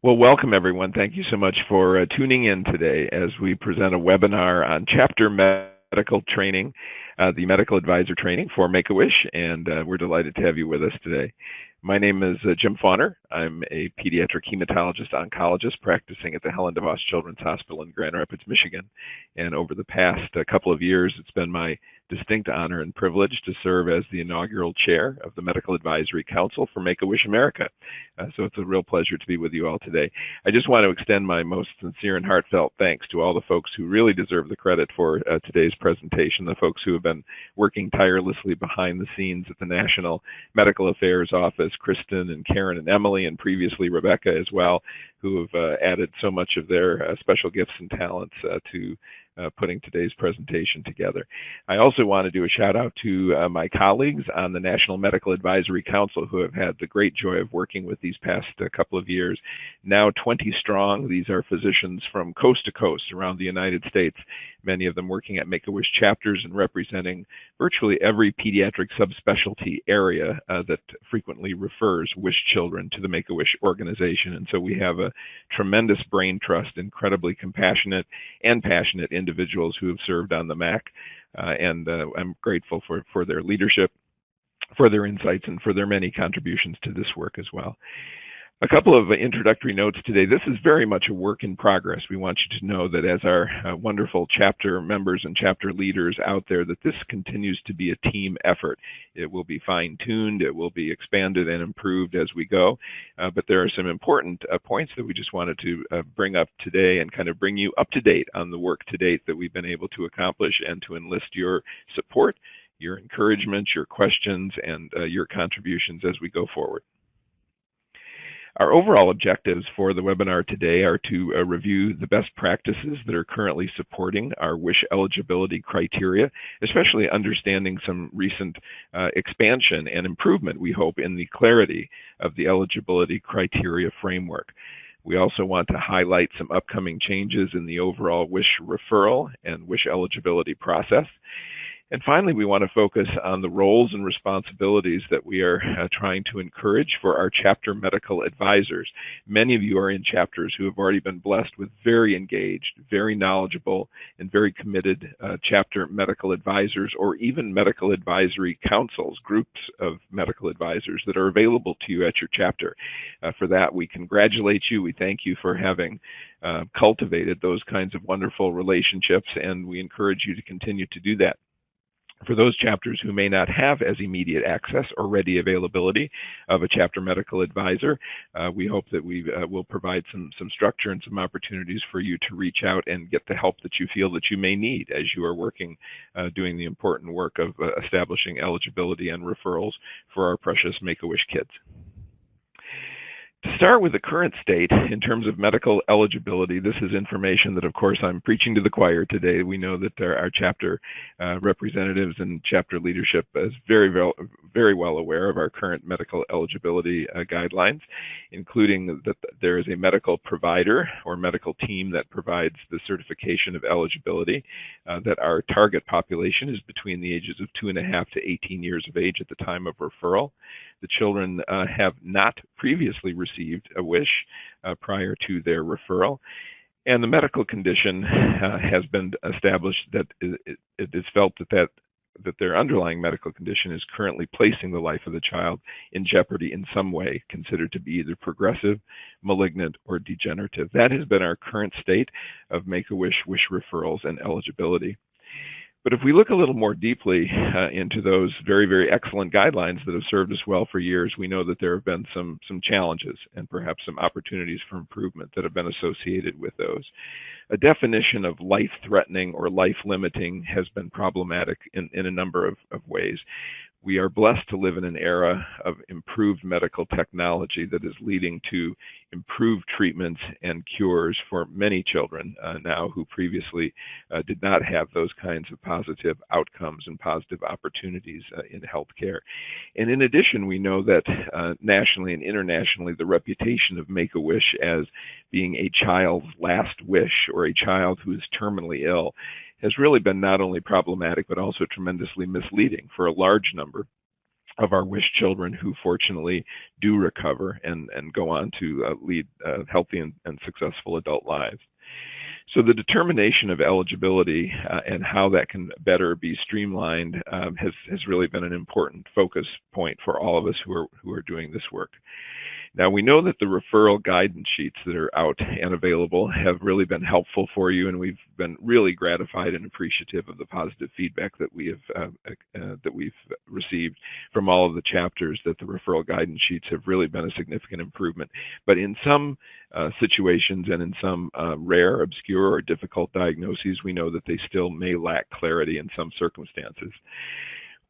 Well, welcome everyone. Thank you so much for tuning in today as we present a webinar on chapter medical training, the medical advisor training for Make-A-Wish, and we're delighted to have you with us today. My name is Jim Fauner. I'm a pediatric hematologist oncologist practicing at the Helen DeVos Children's Hospital in Grand Rapids, Michigan. And over the past couple of years, it's been my distinct honor and privilege to serve as the inaugural chair of the Medical Advisory Council for Make-A-Wish America. So it's a real pleasure to be with you all today. I just want to extend my most sincere and heartfelt thanks to all the folks who really deserve the credit for today's presentation, the folks who have been working tirelessly behind the scenes at the National Medical Affairs Office, Kristen and Karen and Emily, and previously Rebecca as well, who have added so much of their special gifts and talents to putting today's presentation together. I also want to do a shout out to my colleagues on the National Medical Advisory Council who have had the great joy of working with these past couple of years. Now 20 strong, these are physicians from coast to coast around the United States, many of them working at Make-A-Wish chapters and representing virtually every pediatric subspecialty area that frequently refers wish children to the Make-A-Wish organization. And so we have a tremendous brain trust, incredibly compassionate and passionate individuals who have served on the MAC, and I'm grateful for their leadership, for their insights, and for their many contributions to this work as well. A couple of introductory notes today. This is very much a work in progress. We want you to know that as our wonderful chapter members and chapter leaders out there, that this continues to be a team effort. It will be fine-tuned, it will be expanded and improved as we go, but there are some important points that we just wanted to bring up today and kind of bring you up to date on the work to date that we've been able to accomplish, and to enlist your support, your encouragement, your questions, and your contributions as we go forward. Our overall objectives for the webinar today are to review the best practices that are currently supporting our WISH eligibility criteria, especially understanding some recent expansion and improvement, we hope, in the clarity of the eligibility criteria framework. We also want to highlight some upcoming changes in the overall WISH referral and WISH eligibility process. And finally, we want to focus on the roles and responsibilities that we are trying to encourage for our chapter medical advisors. Many of you are in chapters who have already been blessed with very engaged, very knowledgeable, and very committed chapter medical advisors, or even medical advisory councils, groups of medical advisors that are available to you at your chapter. For that, we congratulate you. We thank you for having cultivated those kinds of wonderful relationships, and we encourage you to continue to do that. For those chapters who may not have as immediate access or ready availability of a chapter medical advisor, we hope that we will provide some structure and some opportunities for you to reach out and get the help that you feel that you may need as you are working, doing the important work of establishing eligibility and referrals for our precious Make-A-Wish kids. To start with the current state in terms of medical eligibility, this is information that, of course, I'm preaching to the choir today. We know that our chapter representatives and chapter leadership is very well aware of our current medical eligibility guidelines, including that there is a medical provider or medical team that provides the certification of eligibility, that our target population is between the ages of 2.5 to 18 years of age at the time of referral. The children have not previously received a WISH prior to their referral, and the medical condition has been established that it is felt that their underlying medical condition is currently placing the life of the child in jeopardy in some way, considered to be either progressive, malignant, or degenerative. That has been our current state of Make-A-Wish WISH referrals and eligibility. But if we look a little more deeply into those very excellent guidelines that have served us well for years, we know that there have been some challenges and perhaps some opportunities for improvement that have been associated with those. A definition of life-threatening or life-limiting has been problematic in a number of ways. We are blessed to live in an era of improved medical technology that is leading to improved treatments and cures for many children now who previously did not have those kinds of positive outcomes and positive opportunities in healthcare. And in addition, we know that nationally and internationally, the reputation of Make-A-Wish as being a child's last wish, or a child who is terminally ill, has really been not only problematic but also tremendously misleading for a large number of our wish children who fortunately do recover and go on to lead healthy and successful adult lives. So the determination of eligibility and how that can better be streamlined has really been an important focus point for all of us who are doing this work. Now, we know that the referral guidance sheets that are out and available have really been helpful for you, and we've been really gratified and appreciative of the positive feedback that we've received from all of the chapters, that the referral guidance sheets have really been a significant improvement. But in some situations and in some rare, obscure, or difficult diagnoses, we know that they still may lack clarity in some circumstances.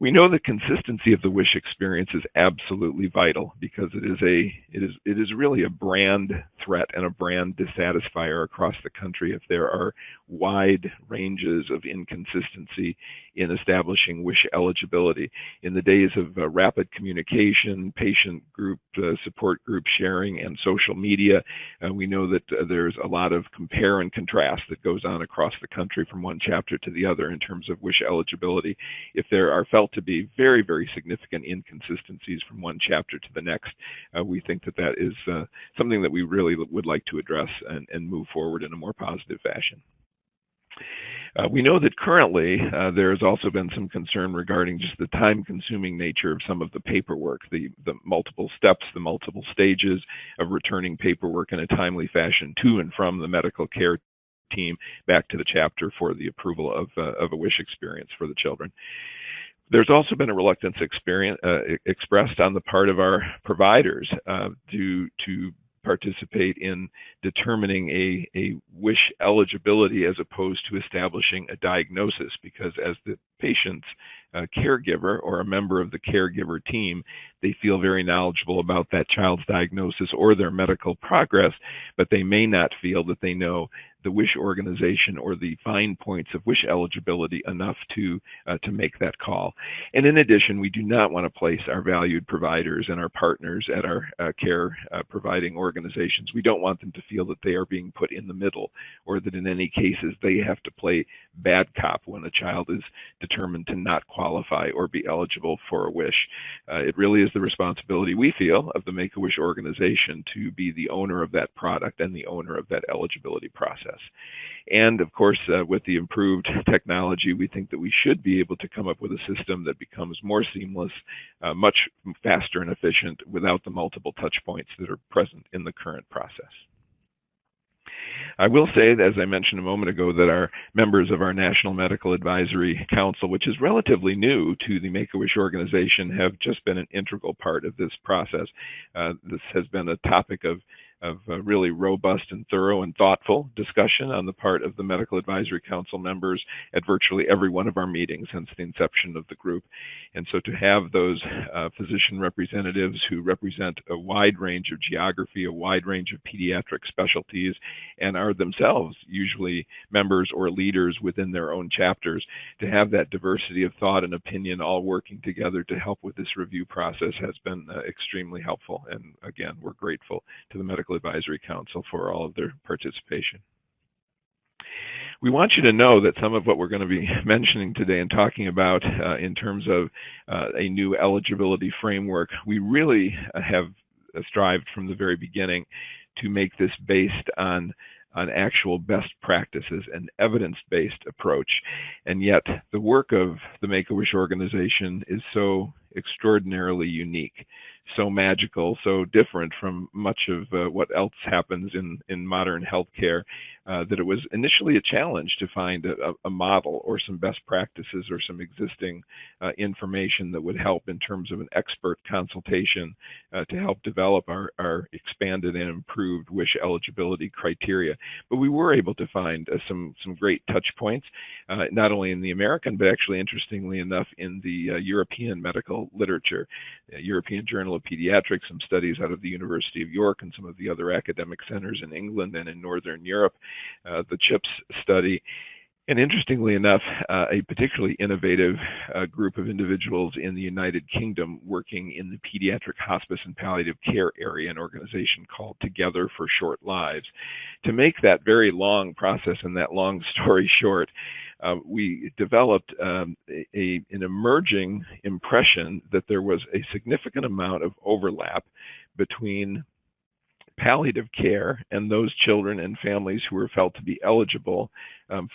We know the consistency of the WISH experience is absolutely vital, because it is really a brand threat and a brand dissatisfier across the country if there are wide ranges of inconsistency in establishing WISH eligibility. In the days of rapid communication, patient group, support group sharing, and social media, we know that there's a lot of compare and contrast that goes on across the country from one chapter to the other in terms of WISH eligibility. If there are felt to be very, very significant inconsistencies from one chapter to the next, we think that that is something that we really would like to address and move forward in a more positive fashion. We know that currently there has also been some concern regarding just the time-consuming nature of some of the paperwork, the multiple steps, the multiple stages of returning paperwork in a timely fashion to and from the medical care team back to the chapter for the approval of a WISH experience for the children. There's also been a reluctance expressed on the part of our providers to participate in determining a WISH eligibility as opposed to establishing a diagnosis, because as the patient's caregiver or a member of the caregiver team, they feel very knowledgeable about that child's diagnosis or their medical progress, but they may not feel that they know the WISH organization or the fine points of WISH eligibility enough to make that call. And in addition, we do not want to place our valued providers and our partners at our care providing organizations. We don't want them to feel that they are being put in the middle, or that in any cases they have to play bad cop when a child is determined to not qualify or be eligible for a WISH. It really is the responsibility, we feel, of the Make-A-Wish organization to be the owner of that product and the owner of that eligibility process. And of course, with the improved technology, we think that we should be able to come up with a system that becomes more seamless, much faster and efficient, without the multiple touch points that are present in the current process. I will say, as I mentioned a moment ago, that our members of our National Medical Advisory Council, which is relatively new to the Make-A-Wish organization, have just been an integral part of this process. This has been a topic of really robust and thorough and thoughtful discussion on the part of the Medical Advisory Council members at virtually every one of our meetings since the inception of the group. And so to have those physician representatives who represent a wide range of geography, a wide range of pediatric specialties, and are themselves usually members or leaders within their own chapters, to have that diversity of thought and opinion all working together to help with this review process has been extremely helpful. And again, we're grateful to the Medical Advisory Council for all of their participation. We want you to know that some of what we're going to be mentioning today and talking about in terms of a new eligibility framework, we really have strived from the very beginning to make this based on actual best practices and evidence-based approach. And yet the work of the Make-A-Wish organization is so extraordinarily unique, so magical, so different from much of what else happens in modern healthcare, that it was initially a challenge to find a model or some best practices or some existing information that would help in terms of an expert consultation to help develop our expanded and improved WISH eligibility criteria. But we were able to find some great touch points, not only in the American, but actually, interestingly enough, in the European medical literature, European Journal of Pediatrics, some studies out of the University of York and some of the other academic centers in England and in Northern Europe, the CHIPS study. And interestingly enough, a particularly innovative group of individuals in the United Kingdom working in the pediatric hospice and palliative care area, an organization called Together for Short Lives. To make that very long process and that long story short, we developed an emerging impression that there was a significant amount of overlap between palliative care and those children and families who were felt to be eligible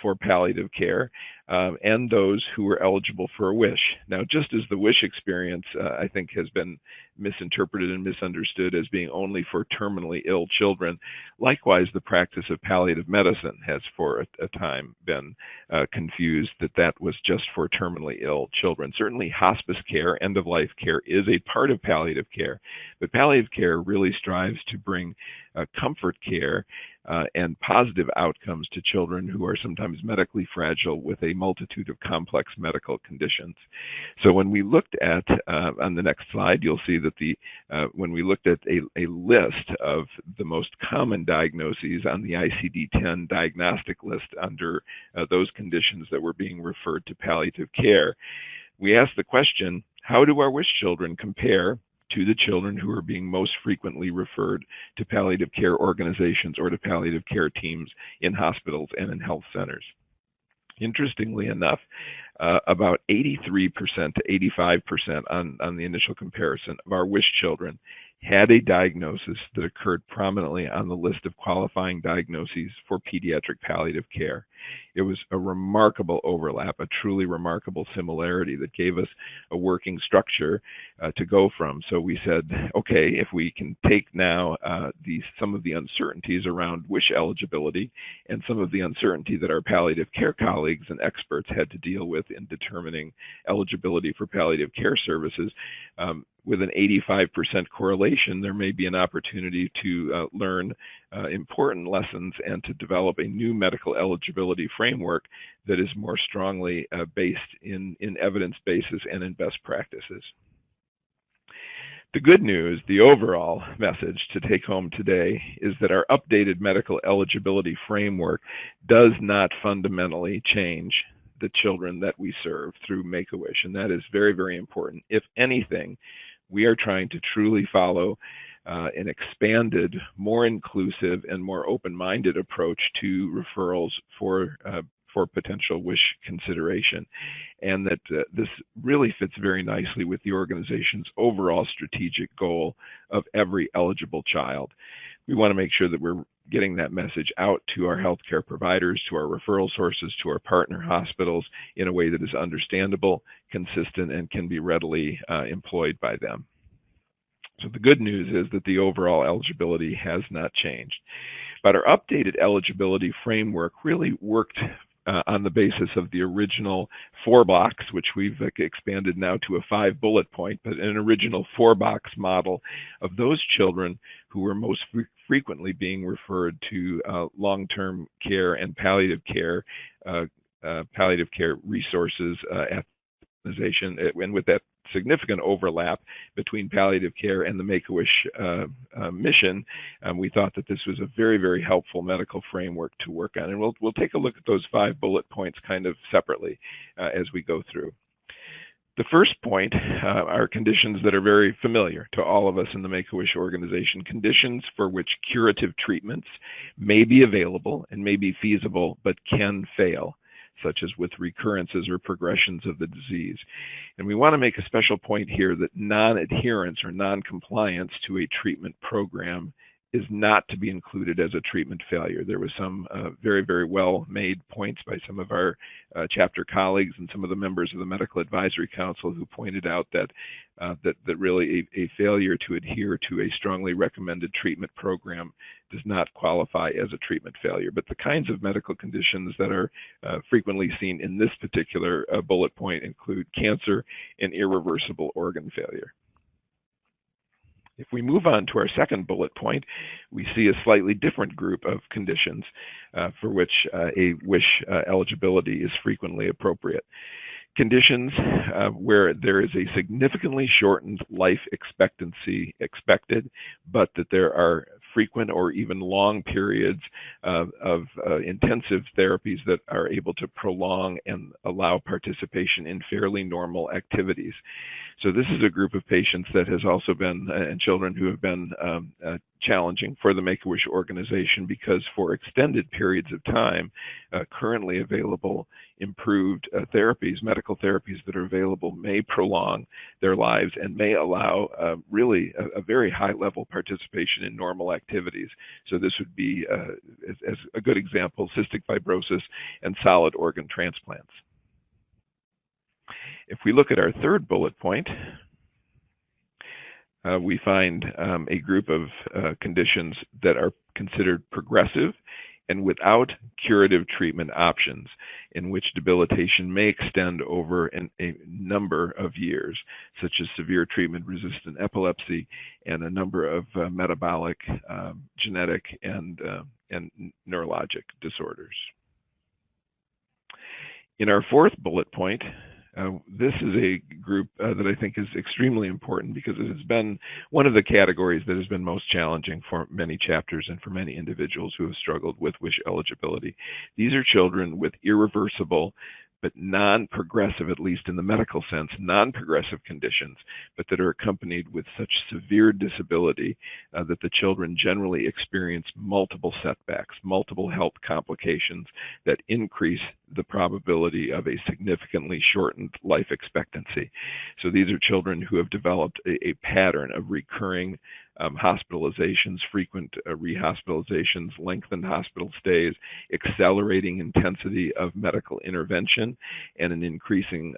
for palliative care, and those who were eligible for a wish. Now, just as the wish experience, I think, has been misinterpreted and misunderstood as being only for terminally ill children, likewise, the practice of palliative medicine has for a time been confused that was just for terminally ill children. Certainly, hospice care, end-of-life care, is a part of palliative care, but palliative care really strives to bring comfort care and positive outcomes to children who are sometimes medically fragile with a multitude of complex medical conditions. So when we looked at, on the next slide, you'll see that when we looked at a list of the most common diagnoses on the ICD-10 diagnostic list under those conditions that were being referred to palliative care, we asked the question, how do our wish children compare to the children who are being most frequently referred to palliative care organizations or to palliative care teams in hospitals and in health centers? Interestingly enough, about 83% to 85% on the initial comparison of our wish children had a diagnosis that occurred prominently on the list of qualifying diagnoses for pediatric palliative care. It was a remarkable overlap, a truly remarkable similarity that gave us a working structure to go from. So we said, okay, if we can take now some of the uncertainties around wish eligibility and some of the uncertainty that our palliative care colleagues and experts had to deal with in determining eligibility for palliative care services, with an 85% correlation, there may be an opportunity to learn important lessons and to develop a new medical eligibility framework that is more strongly based in evidence bases and in best practices. The good news, the overall message to take home today, is that our updated medical eligibility framework does not fundamentally change the children that we serve through Make-A-Wish, and that is very, very important. If anything, we are trying to truly follow an expanded, more inclusive, and more open-minded approach to referrals for potential wish consideration, and that this really fits very nicely with the organization's overall strategic goal of every eligible child. We want to make sure that we're getting that message out to our healthcare providers, to our referral sources, to our partner hospitals in a way that is understandable, consistent, and can be readily employed by them. So the good news is that the overall eligibility has not changed. But our updated eligibility framework really worked on the basis of the original 4-box, which we've expanded now to a 5-bullet point, but an original 4-box model of those children who were most frequently being referred to long-term care and palliative care resources at the organization, and with that significant overlap between palliative care and the Make-A-Wish mission, we thought that this was a very, very helpful medical framework to work on. And we'll take a look at those 5 bullet points kind of separately as we go through. The first point are conditions that are very familiar to all of us in the Make-A-Wish organization, conditions for which curative treatments may be available and may be feasible but can fail, such as with recurrences or progressions of the disease. And we want to make a special point here that non-adherence or non-compliance to a treatment program is not to be included as a treatment failure. There was some very, very well-made points by some of our chapter colleagues and some of the members of the Medical Advisory Council who pointed out that really a failure to adhere to a strongly recommended treatment program does not qualify as a treatment failure. But the kinds of medical conditions that are frequently seen in this particular bullet point include cancer and irreversible organ failure. If we move on to our second bullet point, we see a slightly different group of conditions for which a wish eligibility is frequently appropriate. Conditions where there is a significantly shortened life expectancy expected, but that there are frequent or even long periods of intensive therapies that are able to prolong and allow participation in fairly normal activities. So this is a group of patients that has also been, and children who have been challenging for the Make-A-Wish organization because for extended periods of time, currently available improved therapies, medical therapies that are available may prolong their lives and may allow really a very high level participation in normal activities. So this would be, as a good example, cystic fibrosis and solid organ transplants. If we look at our third bullet point, we find a group of conditions that are considered progressive and without curative treatment options, in which debilitation may extend over a number of years, such as severe treatment-resistant epilepsy and a number of metabolic, genetic, and neurologic disorders. In our fourth bullet point, this is a group that I think is extremely important because it has been one of the categories that has been most challenging for many chapters and for many individuals who have struggled with WISH eligibility. These are children with irreversible but non-progressive, at least in the medical sense, non-progressive conditions, but that are accompanied with such severe disability that the children generally experience multiple setbacks, multiple health complications that increase the probability of a significantly shortened life expectancy. So these are children who have developed a pattern of recurring hospitalizations, frequent rehospitalizations, lengthened hospital stays, accelerating intensity of medical intervention, and an increasing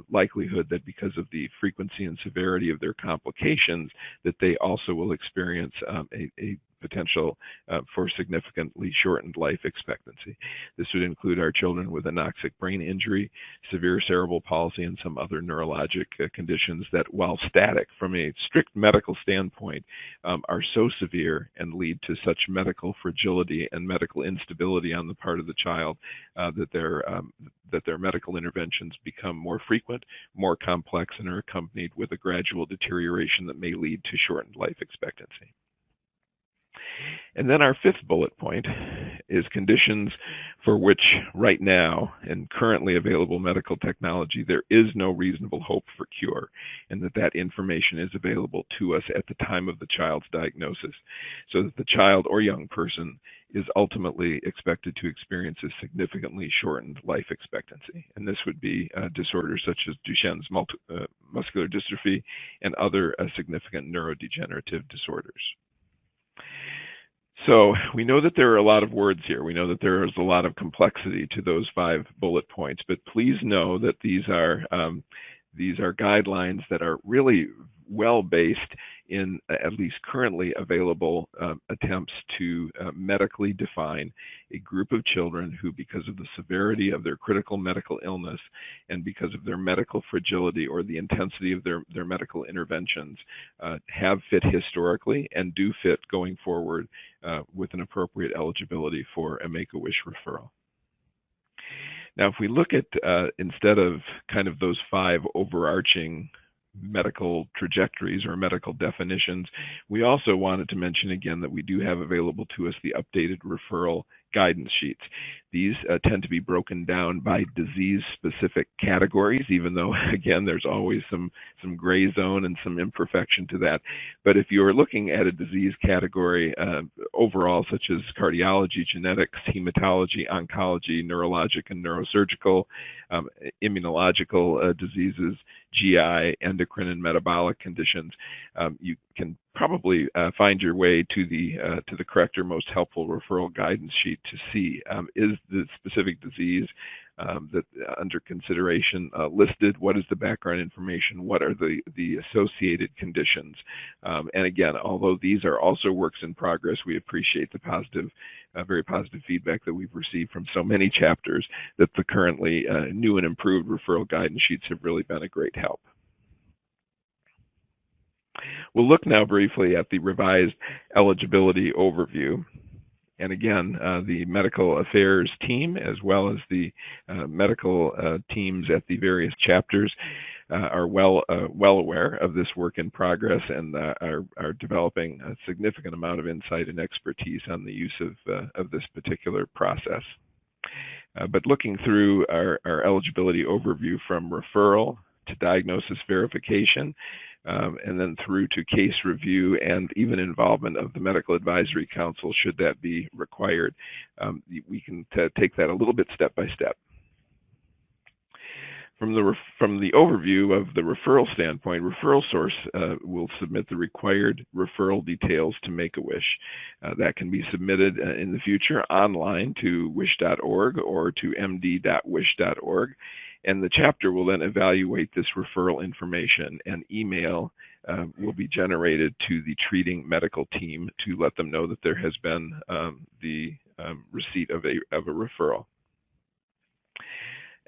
likelihood that because of the frequency and severity of their complications, that they also will experience a potential for significantly shortened life expectancy. This would include our children with anoxic brain injury, severe cerebral palsy, and some other neurologic conditions that, while static from a strict medical standpoint, are so severe and lead to such medical fragility and medical instability on the part of the child that their medical interventions become more frequent, more complex, and are accompanied with a gradual deterioration that may lead to shortened life expectancy. And then our fifth bullet point is conditions for which right now, in currently available medical technology, there is no reasonable hope for cure, and that information is available to us at the time of the child's diagnosis, so that the child or young person is ultimately expected to experience a significantly shortened life expectancy. And this would be disorders such as Duchenne's muscular dystrophy and other significant neurodegenerative disorders. So we know that there are a lot of words here. We know that there is a lot of complexity to those 5 bullet points, but please know that these are guidelines that are really well-based in at least currently available attempts to medically define a group of children who, because of the severity of their critical medical illness and because of their medical fragility or the intensity of their medical interventions, have fit historically and do fit going forward with an appropriate eligibility for a Make-A-Wish referral. Now, if we look at, instead of kind of those 5 overarching medical trajectories or medical definitions, we also wanted to mention again that we do have available to us the updated referral guidance sheets. These tend to be broken down by disease-specific categories, even though, again, there's always some gray zone and some imperfection to that. But if you are looking at a disease category overall, such as cardiology, genetics, hematology, oncology, neurologic and neurosurgical, immunological diseases, GI, endocrine, and metabolic conditions, you can probably find your way to the correct or most helpful referral guidance sheet to see is the specific disease that under consideration listed, what is the background information, what are the associated conditions. And again, although these are also works in progress, we appreciate the positive, very positive feedback that we've received from so many chapters that the currently new and improved referral guidance sheets have really been a great help. We'll look now briefly at the revised eligibility overview. And again, the medical affairs team, as well as the medical teams at the various chapters, are well aware of this work in progress and are developing a significant amount of insight and expertise on the use of this particular process. But looking through our eligibility overview from referral to diagnosis verification, and then through to case review and even involvement of the Medical Advisory Council should that be required. We can take that a little bit step by step. From the overview of the referral standpoint, referral source will submit the required referral details to Make-A-Wish. That can be submitted in the future online to wish.org or to md.wish.org, and the chapter will then evaluate this referral information, and email will be generated to the treating medical team to let them know that there has been the receipt of a referral.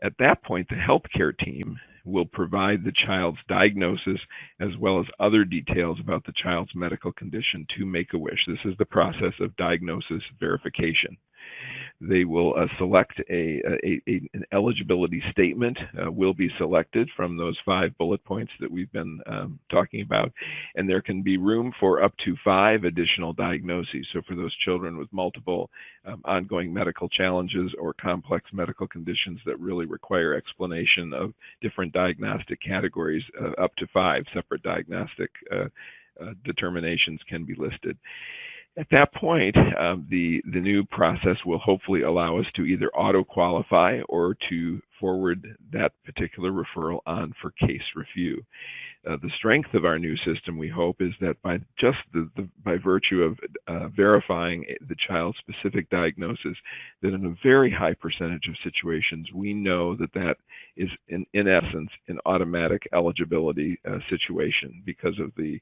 At that point, the healthcare team will provide the child's diagnosis as well as other details about the child's medical condition to Make-A-Wish. This is the process of diagnosis verification. They will select an eligibility statement, will be selected from those 5 bullet points that we've been talking about, and there can be room for up to 5 additional diagnoses. So for those children with multiple ongoing medical challenges or complex medical conditions that really require explanation of different diagnostic categories, up to 5 separate diagnostic determinations can be listed. At that point, the new process will hopefully allow us to either auto-qualify or to forward that particular referral on for case review. The strength of our new system, we hope, is that by just by virtue of verifying the child's specific diagnosis, that in a very high percentage of situations, we know that that is in essence an automatic eligibility situation because of the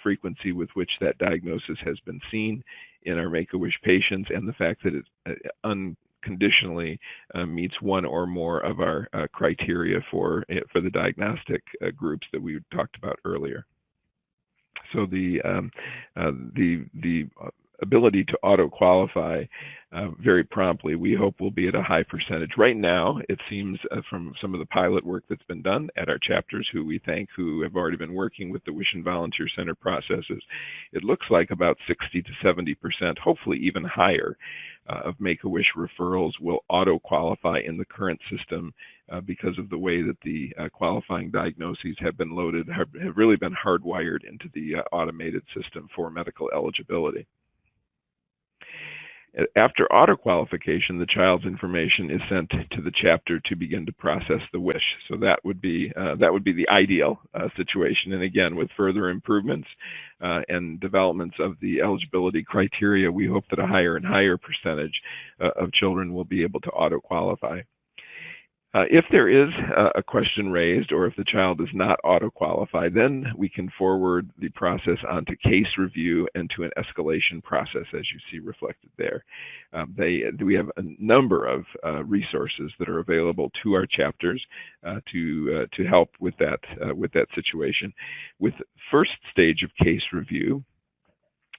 frequency with which that diagnosis has been seen in our Make-A-Wish patients, and the fact that it unconditionally meets one or more of our criteria for the diagnostic groups that we talked about earlier. So the ability to auto-qualify very promptly, we hope, will be at a high percentage. Right now, it seems from some of the pilot work that's been done at our chapters, who we thank, who have already been working with the Wish and Volunteer Center processes, it looks like about 60 to 70%, hopefully even higher, of Make-A-Wish referrals will auto-qualify in the current system because of the way that the qualifying diagnoses have been loaded, have really been hardwired into the automated system for medical eligibility. After auto-qualification, the child's information is sent to the chapter to begin to process the wish. So that would be the ideal situation. And again, with further improvements and developments of the eligibility criteria, we hope that a higher and higher percentage of children will be able to auto-qualify. If there is a question raised, or if the child does not auto-qualify, then we can forward the process onto case review and to an escalation process, as you see reflected there. We have a number of resources that are available to our chapters to help with that situation. With first stage of case review,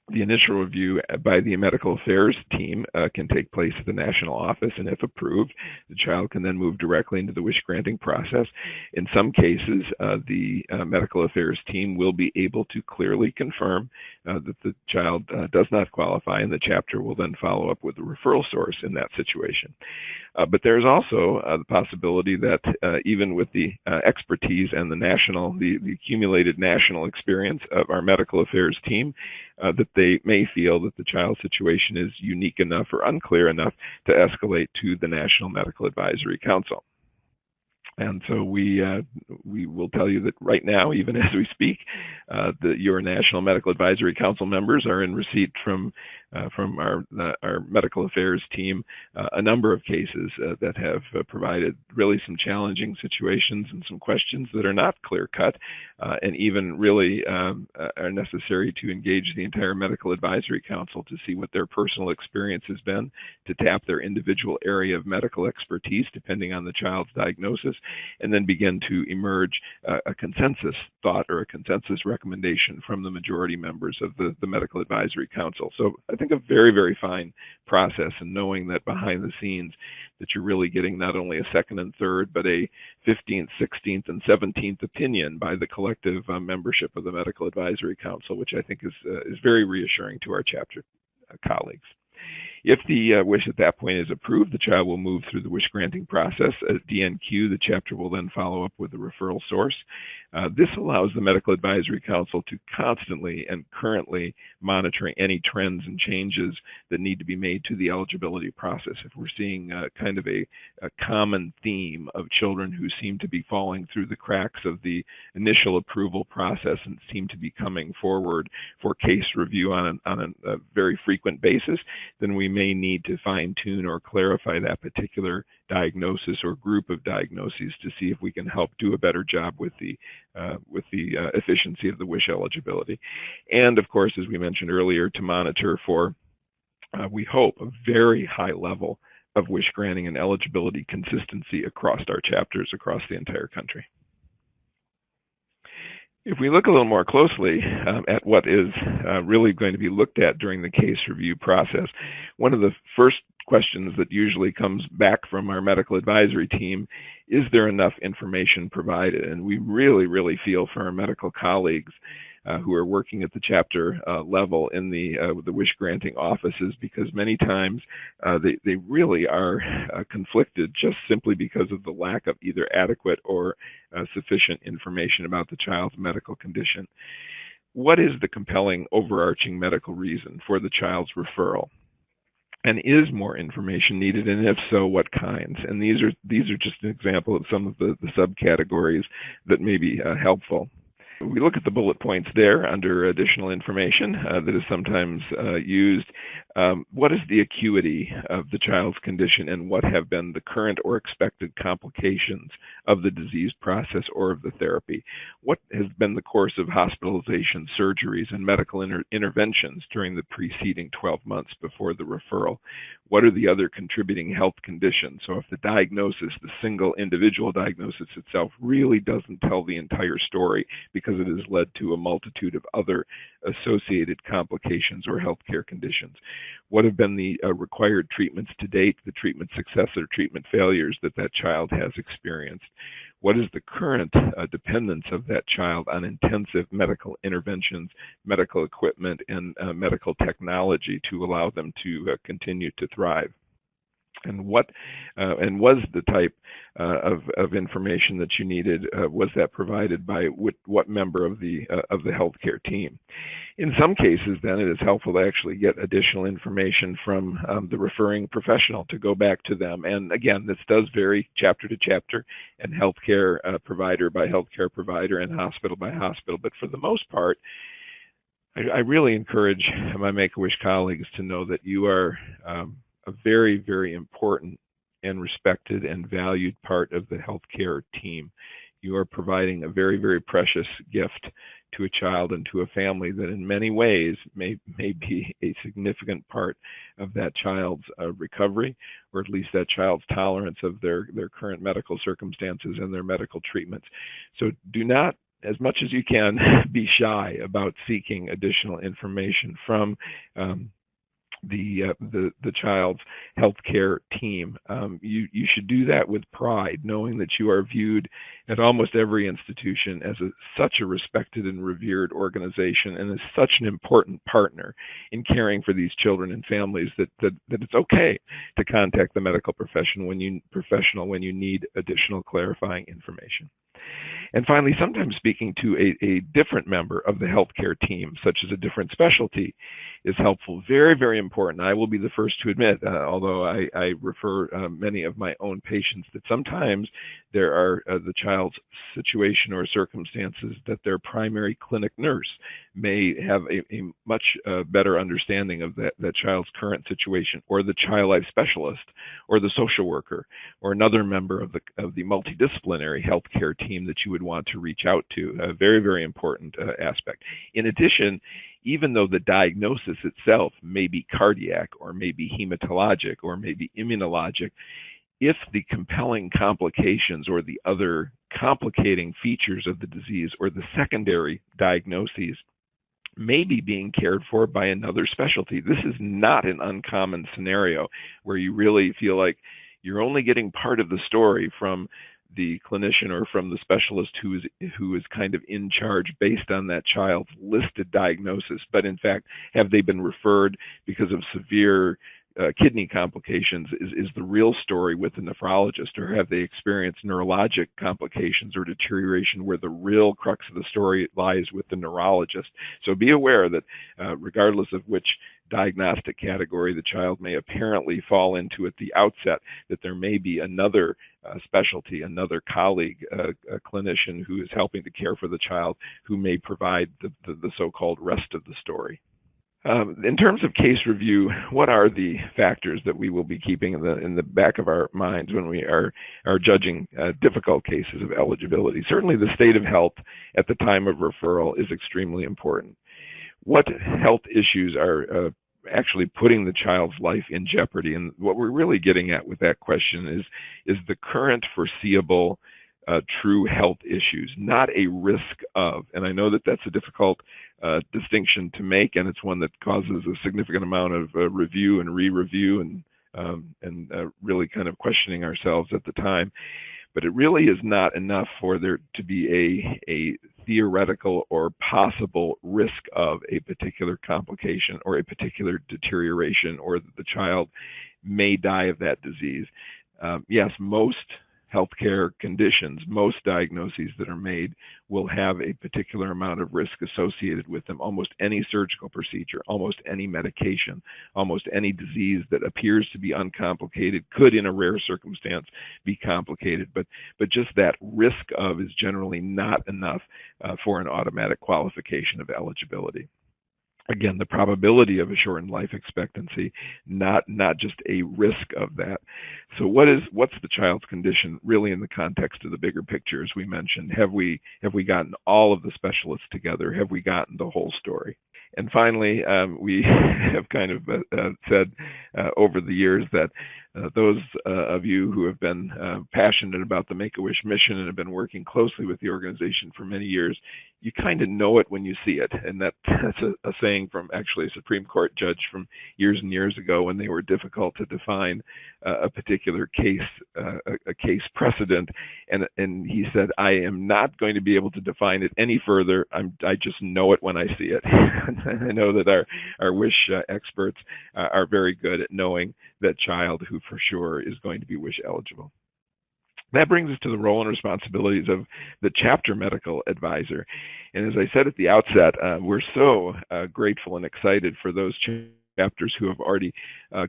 the initial review by the medical affairs team can take place at the national office, and if approved, the child can then move directly into the wish granting process. In some cases, the medical affairs team will be able to clearly confirm that the child does not qualify, and the chapter will then follow up with the referral source in that situation. But there's also the possibility that even with the expertise and the accumulated national experience of our medical affairs team, that they may feel that the child's situation is unique enough or unclear enough to escalate to the National Medical Advisory Council. And so we will tell you that right now, even as we speak, your National Medical Advisory Council members are in receipt from our medical affairs team a number of cases that have provided really some challenging situations and some questions that are not clear-cut and even really are necessary to engage the entire Medical Advisory Council to see what their personal experience has been, to tap their individual area of medical expertise depending on the child's diagnosis, and then begin to emerge a consensus thought or a consensus recommendation from the majority members of the Medical Advisory Council. So I think a very, very fine process, and knowing that behind the scenes that you're really getting not only a second and third, but a 15th, 16th, and 17th opinion by the collective membership of the Medical Advisory Council, which I think is very reassuring to our chapter colleagues. If the wish at that point is approved, the child will move through the wish granting process. At DNQ, the chapter will then follow up with the referral source. This allows the Medical Advisory Council to constantly and currently monitor any trends and changes that need to be made to the eligibility process. If we're seeing kind of a common theme of children who seem to be falling through the cracks of the initial approval process and seem to be coming forward for case review on a very frequent basis, then we may need to fine-tune or clarify that particular diagnosis or group of diagnoses to see if we can help do a better job with the efficiency of the WISH eligibility. And of course, as we mentioned earlier, to monitor for, we hope, a very high level of WISH granting and eligibility consistency across our chapters across the entire country. If we look a little more closely at what is really going to be looked at during the case review process, one of the first questions that usually comes back from our medical advisory team, is there enough information provided? And we really feel for our medical colleagues who are working at the chapter level in the WISH granting offices, because many times they really are conflicted just simply because of the lack of either adequate or sufficient information about the child's medical condition. What is the compelling overarching medical reason for the child's referral? And is more information needed, and if so, what kinds? And these are just an example of some of the subcategories that may be helpful. We look at the bullet points there under additional information that is sometimes used. What is the acuity of the child's condition, and what have been the current or expected complications of the disease process or of the therapy? What has been the course of hospitalization, surgeries, and medical interventions during the preceding 12 months before the referral? What are the other contributing health conditions? So if the diagnosis, the single individual diagnosis itself, really doesn't tell the entire story because it has led to a multitude of other associated complications or healthcare conditions. What have been the required treatments to date, the treatment success or treatment failures that that child has experienced? What is the current dependence of that child on intensive medical interventions, medical equipment, and medical technology to allow them to continue to thrive? And what and was the type of information that you needed, was that provided by what member of the healthcare team? In some cases, then, it is helpful to actually get additional information from the referring professional to go back to them. And again, this does vary chapter to chapter and healthcare provider by healthcare provider and hospital by hospital. But for the most part, I really encourage my Make-A-Wish colleagues to know that you are a very important and respected and valued part of the healthcare team. You are providing a very precious gift to a child and to a family that in many ways may be a significant part of that child's recovery, or at least that child's tolerance of their current medical circumstances and their medical treatments. So do not, as much as you can, be shy about seeking additional information from the child's healthcare team. You should do that with pride, knowing that you are viewed at almost every institution as such a respected and revered organization, and as such an important partner in caring for these children and families that it's okay to contact the medical professional when you need additional clarifying information. And finally, sometimes speaking to a different member of the healthcare team, such as a different specialty, is helpful. Very important. I will be the first to admit, although I refer many of my own patients, that sometimes there are the child's situation or circumstances that their primary clinic nurse may have a much better understanding of that child's current situation, or the child life specialist, or the social worker, or another member of the multidisciplinary healthcare team that you would want to reach out to. A very important aspect. In addition, even though the diagnosis itself may be cardiac, or may be hematologic, or may be immunologic, if the compelling complications or the other complicating features of the disease or the secondary diagnoses may be being cared for by another specialty. This is not an uncommon scenario where you really feel like you're only getting part of the story from the clinician or from the specialist who is kind of in charge based on that child's listed diagnosis. But in fact, have they been referred because of severe kidney complications is the real story with the nephrologist, or have they experienced neurologic complications or deterioration where the real crux of the story lies with the neurologist. So be aware that regardless of which diagnostic category the child may apparently fall into at the outset, that there may be another specialty, another colleague, a clinician who is helping to care for the child, who may provide the so-called rest of the story. In terms of case review, what are the factors that we will be keeping in the back of our minds when we are judging difficult cases of eligibility? Certainly the state of health at the time of referral is extremely important. What health issues are actually putting the child's life in jeopardy? And what we're really getting at with that question is the current foreseeable true health issues, not a risk of. And I know that that's a difficult distinction to make, and it's one that causes a significant amount of review and re-review and really kind of questioning ourselves at the time. But it really is not enough for there to be a theoretical or possible risk of a particular complication or a particular deterioration, or that the child may die of that disease. Yes, most healthcare conditions, most diagnoses that are made will have a particular amount of risk associated with them. Almost any surgical procedure, almost any medication, almost any disease that appears to be uncomplicated could, in a rare circumstance, be complicated. But just that risk of is generally not enough for an automatic qualification of eligibility. Again, the probability of a shortened life expectancy, not just a risk of that. So what's the child's condition really in the context of the bigger picture, as we mentioned? Have we gotten all of the specialists together? Have we gotten the whole story? And finally, we have kind of said over the years that those of you who have been passionate about the Make-A-Wish mission and have been working closely with the organization for many years, you kind of know it when you see it. And that's a saying from actually a Supreme Court judge from years and years ago, when they were difficult to define a particular case, a case precedent. And he said, I am not going to be able to define it any further. I just know it when I see it. I know that our WISH experts are very good at knowing that child who for sure is going to be WISH eligible. That brings us to the role and responsibilities of the chapter medical advisor. And as I said at the outset, we're so grateful and excited for those chapters who have already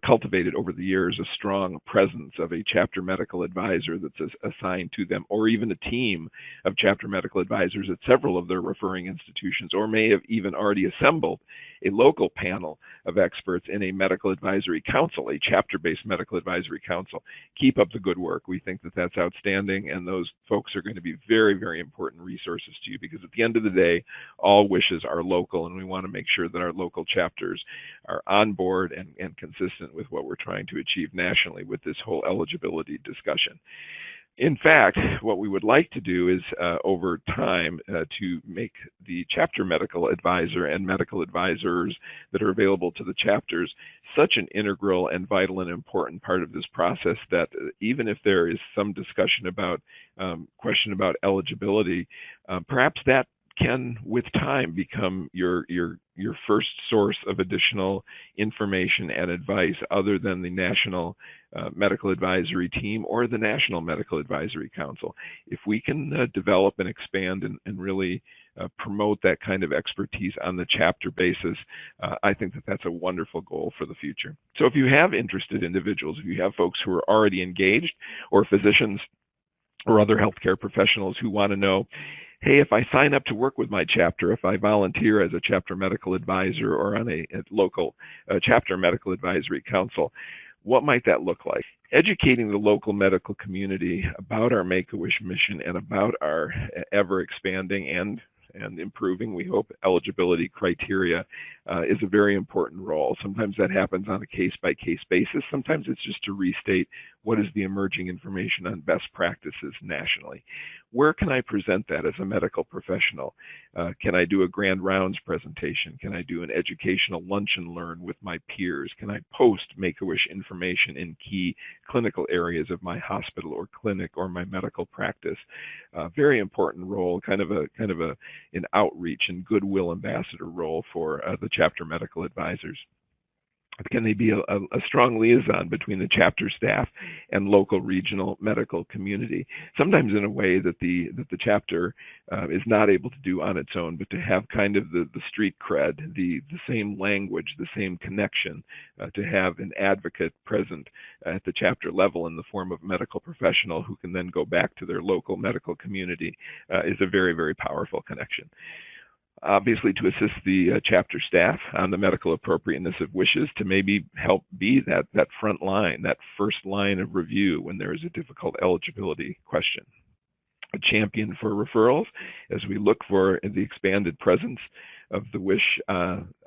cultivated over the years a strong presence of a chapter medical advisor that's assigned to them, or even a team of chapter medical advisors at several of their referring institutions, or may have even already assembled a local panel of experts in a medical advisory council, a chapter-based medical advisory council. Keep up the good work. We think that that's outstanding, and those folks are going to be very, very important resources to you, because at the end of the day, all wishes are local, and we want to make sure that our local chapters are on board and consistent with what we're trying to achieve nationally with this whole eligibility discussion. In fact, what we would like to do is, over time, to make the chapter medical advisor and medical advisors that are available to the chapters such an integral and vital and important part of this process that even if there is some discussion about, question about eligibility, perhaps that can, with time, become your first source of additional information and advice, other than the National Medical Advisory Team or the National Medical Advisory Council. If we can develop and expand and really promote that kind of expertise on the chapter basis, I think that that's a wonderful goal for the future. So if you have interested individuals, if you have folks who are already engaged, or physicians or other healthcare professionals who want to know, hey, if I sign up to work with my chapter, if I volunteer as a chapter medical advisor or on a local chapter medical advisory council, what might that look like? Educating the local medical community about our Make-A-Wish mission and about our ever-expanding and improving, we hope, eligibility criteria is a very important role. Sometimes that happens on a case-by-case basis. Sometimes it's just to restate what is the emerging information on best practices nationally. Where can I present that as a medical professional? Can I do a grand rounds presentation? Can I do an educational lunch and learn with my peers? Can I post Make-A-Wish information in key clinical areas of my hospital or clinic or my medical practice? Very important role, kind of an outreach and goodwill ambassador role for the chapter medical advisors. Can they be a strong liaison between the chapter staff and local regional medical community, sometimes in a way that the chapter is not able to do on its own, but to have kind of the street cred, the same language, the same connection, to have an advocate present at the chapter level in the form of a medical professional who can then go back to their local medical community is a very, very powerful connection. Obviously, to assist the chapter staff on the medical appropriateness of wishes, to maybe help be that front line, that first line of review when there is a difficult eligibility question. A champion for referrals as we look for the expanded presence of the WISH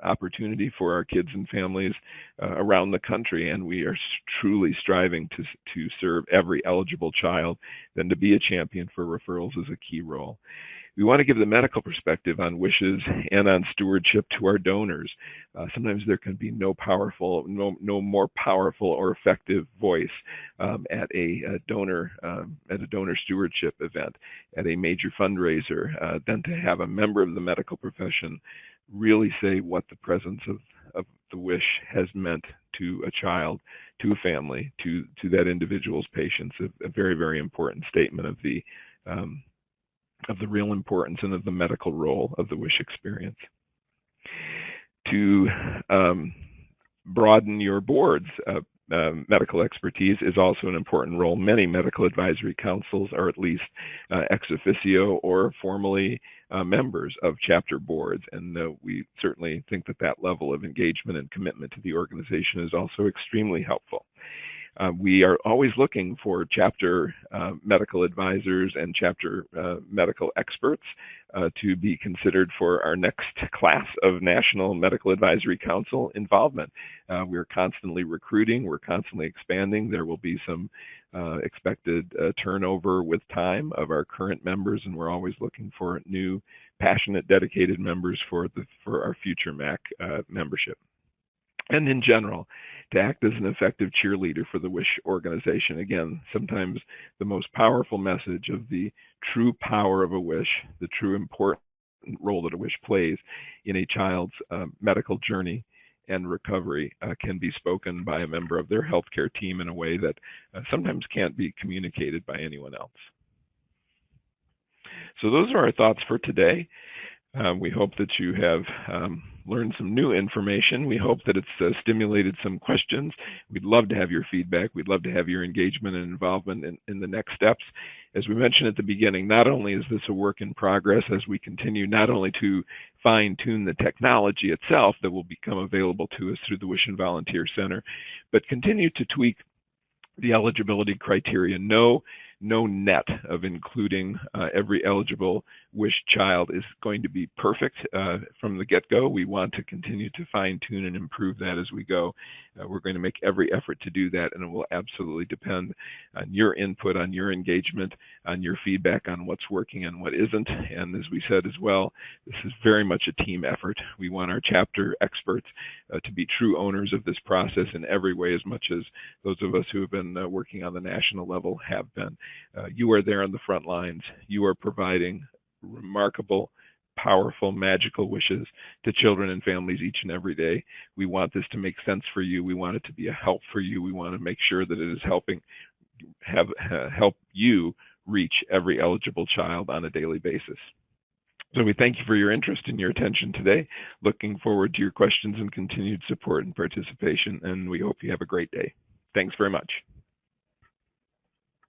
opportunity for our kids and families around the country, and we are truly striving to serve every eligible child. Then to be a champion for referrals is a key role. We want to give the medical perspective on wishes and on stewardship to our donors. Sometimes there can be no more powerful or effective voice at a donor stewardship event, at a major fundraiser, than to have a member of the medical profession really say what the presence of the WISH has meant to a child, to a family, to that individual's patients. A very, very important statement of the real importance and of the medical role of the WISH experience. To broaden your board's medical expertise is also an important role. Many medical advisory councils are at least ex officio or formally members of chapter boards, and we certainly think that level of engagement and commitment to the organization is also extremely helpful. We are always looking for chapter medical advisors and chapter medical experts to be considered for our next class of National Medical Advisory Council involvement. We're constantly recruiting, we're constantly expanding. There will be some expected turnover with time of our current members, and we're always looking for new, passionate, dedicated members for our future MAC membership. And in general, to act as an effective cheerleader for the WISH organization. Again, sometimes the most powerful message of the true power of a WISH, the true important role that a WISH plays in a child's medical journey and recovery can be spoken by a member of their healthcare team in a way that sometimes can't be communicated by anyone else. So those are our thoughts for today. We hope that you have learned some new information. We hope that it's stimulated some questions. We'd love to have your feedback. We'd love to have your engagement and involvement in the next steps. As we mentioned at the beginning, not only is this a work in progress as we continue not only to fine-tune the technology itself that will become available to us through the WISH and Volunteer Center, but continue to tweak the eligibility criteria. No net of including every eligible WISH child is going to be perfect from the get-go. We want to continue to fine-tune and improve that as we go. We're going to make every effort to do that, and it will absolutely depend on your input, on your engagement, on your feedback on what's working and what isn't. And as we said as well, this is very much a team effort. We want our chapter experts to be true owners of this process in every way, as much as those of us who have been working on the national level have been. You are there on the front lines. You are providing remarkable, powerful, magical wishes to children and families each and every day. We want this to make sense for you. We want it to be a help for you. We want to make sure that it is helping help you reach every eligible child on a daily basis. So we thank you for your interest and your attention today. Looking forward to your questions and continued support and participation, and we hope you have a great day. Thanks very much.